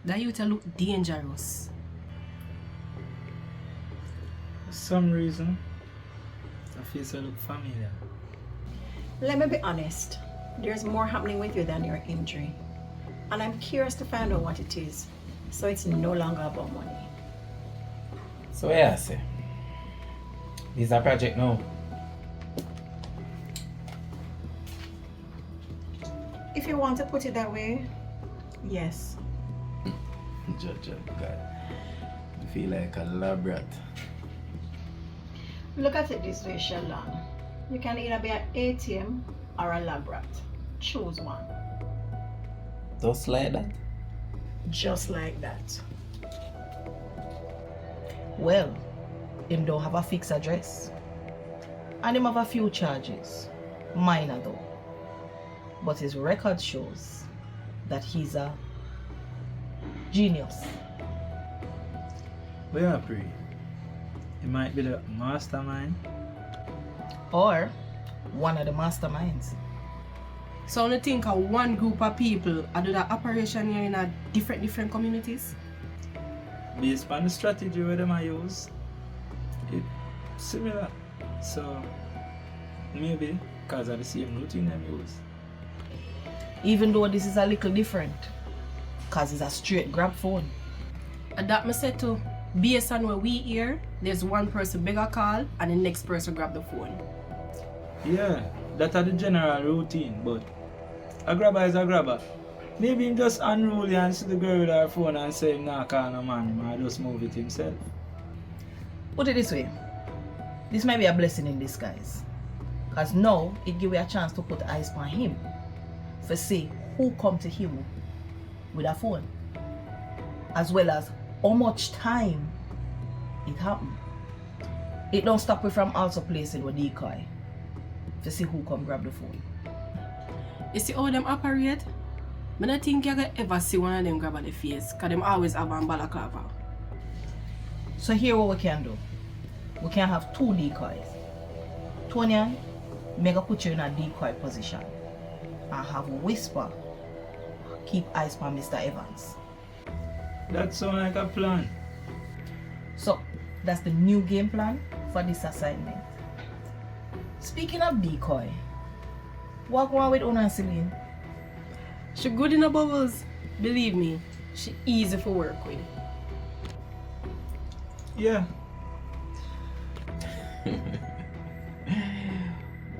That youth look dangerous. For some reason, I feel so look familiar. Let me be honest. There's more happening with you than your injury. And I'm curious to find out what it is. So it's no longer about money. So yeah, I say. This is a project now. If you want to put it that way, yes. Judge, God. I feel like a lab rat. Look at it this way, Sheldon. You can either be an ATM or a lab rat. Choose one. Just like that. Just like that. Well, him don't have a fixed address. And him have a few charges. Minor though. But his record shows that he's a genius. But yeah, Pri. He might be the mastermind. Or one of the masterminds. So you think of one group of people are do that operation here in a different communities? Based on the strategy where them I use, it's similar. So maybe because of the same routine them use. Even though this is a little different. Cause it's a straight grab phone. And that me said too. Based on what we hear, there's one person beg a call and the next person grab the phone. Yeah, that's the general routine, but a grabber is a grabber. Maybe him just unruly and see the girl with her phone and say him nah call no man, he might just move it himself. Put it this way. This might be a blessing in disguise. Cause now it give you a chance to put eyes on him. For see who come to him with a phone. As well as how much time it happened. It don't stop you from also placing a decoy. To see who come grab the phone. You see how them operate? I don't think you can ever see one of them grab at the face, because them always have a balaclava. So here what we can do. We can have two decoys. Tonian, make a put you in a decoy position. And have Whisper keep eyes on Mr. Evans. That sound like a plan. So that's the new game plan for this assignment. Speaking of decoy, what going on with Una and Celine? She good in the bubbles. Believe me, she easy for work with. Yeah.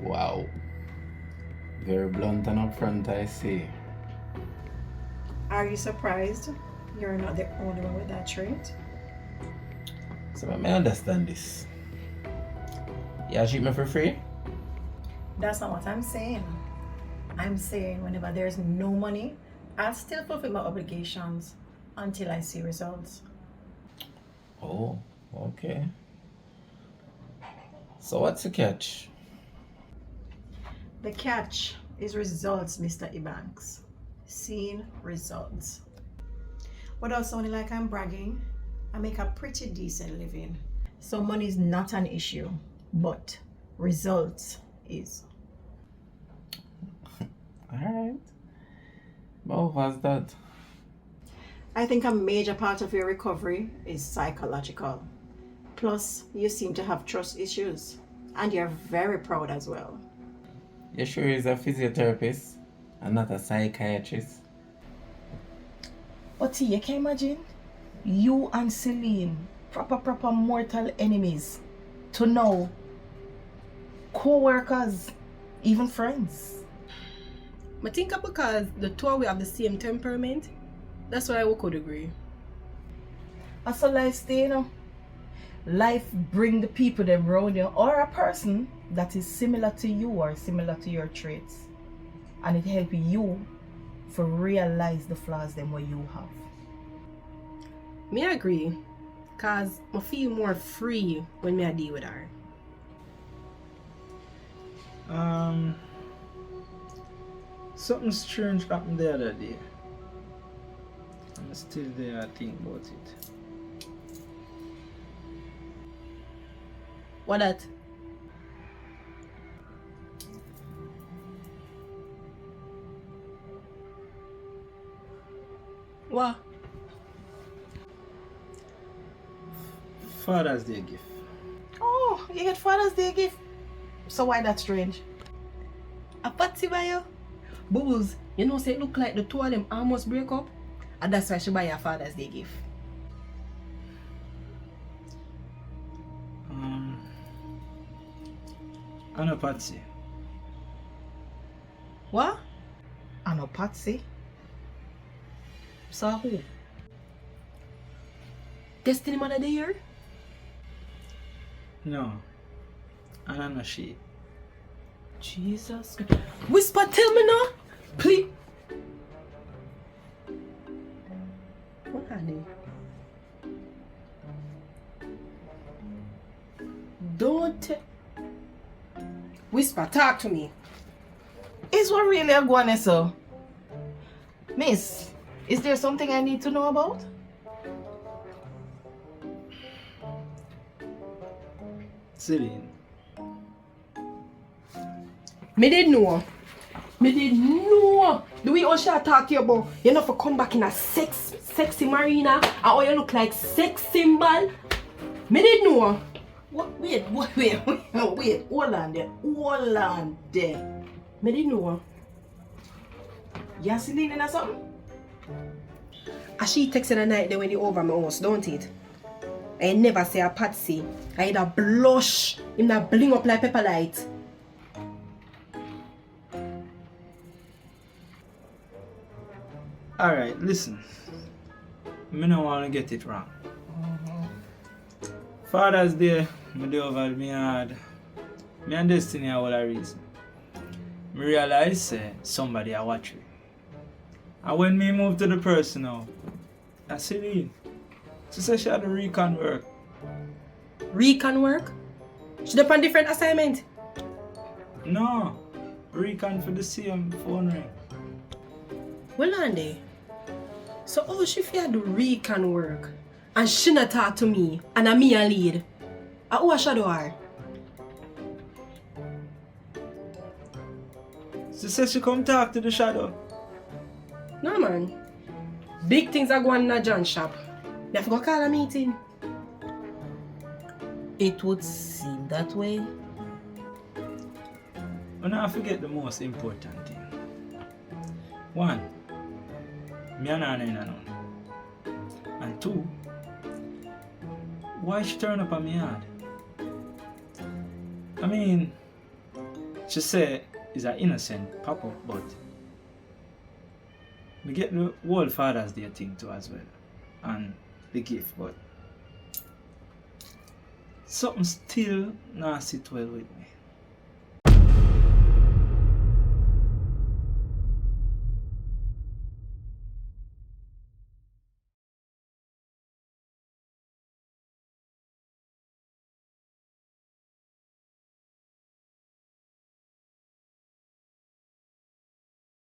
Wow. Very blunt and upfront, I see. Are you surprised? You're not the only one with that trait. So I may understand this. You treat me for free? That's not what I'm saying. I'm saying whenever there's no money, I'll still fulfill my obligations until I see results. Oh, okay. So what's the catch? The catch is results, Mr. Ebanks. Seeing results. Without sounding like I'm bragging, I make a pretty decent living. So money is not an issue, but results is. Alright. Well, what's that? I think a major part of your recovery is psychological. Plus, you seem to have trust issues, and you're very proud as well. You sure he's a physiotherapist and not a psychiatrist? But you can imagine you and Celine, proper mortal enemies, to now co-workers, even friends. I think because the two of we have the same temperament, that's why we could agree. That's a life stay, you know. Life bring the people them around you or a person that is similar to you or similar to your traits. And it help you to realize the flaws them what you have. Me agree, cause I feel more free when me I deal with her. Something strange happened the other day. I'm still there, I think about it. What that? What? Father's Day gift. Oh, you get Father's Day gift. So why that strange? A party by you? Bubbles, you know say it look like the two of them almost break up? And that's why she buy her Father's Day gift. I know Patsy. What? I know Patsy. So who? Destiny Mother Day here? No. And I know she. Jesus Christ. Whisper, tell me now. Please. What are they? Don't tell. Whisper, talk to me. Is what really a going so? Miss, is there something I need to know about? Celine. Me did know. Me did know. The way Usher talk to you about, you know, for come back in a sexy marina, and how you look like sex symbol. Me did know. What? Wait, hold on there. Me did know. You see Celine or something? And she texted the night there when you over my house, don't it? I never say a Patsy. I either blush, him that bling up like pepper light. Alright, listen. Me no want to get it wrong. Father's Day, me do over me hard. Me and Destiny are all a reason. Me realize say somebody a watch me. And when me move to the person now, I Celine. She said she had a recon work. Recon work? She done on different assignment? No. Recon for the same phone ring. Well, Andy. So how she feel do recon work? And she not talk to me, and a me a lead. And who a shadow her? She said she come talk to the shadow. No man. Big things are going in a John shop. You have to go call a meeting. It would seem that way. But now I forget the most important thing. One, me and Anna in a known. And two, why she turn up on me yard? I mean, she say it's an innocent pop-up, but we get the whole Father's Day thing too as well. And the gift, but something still not sit well with me.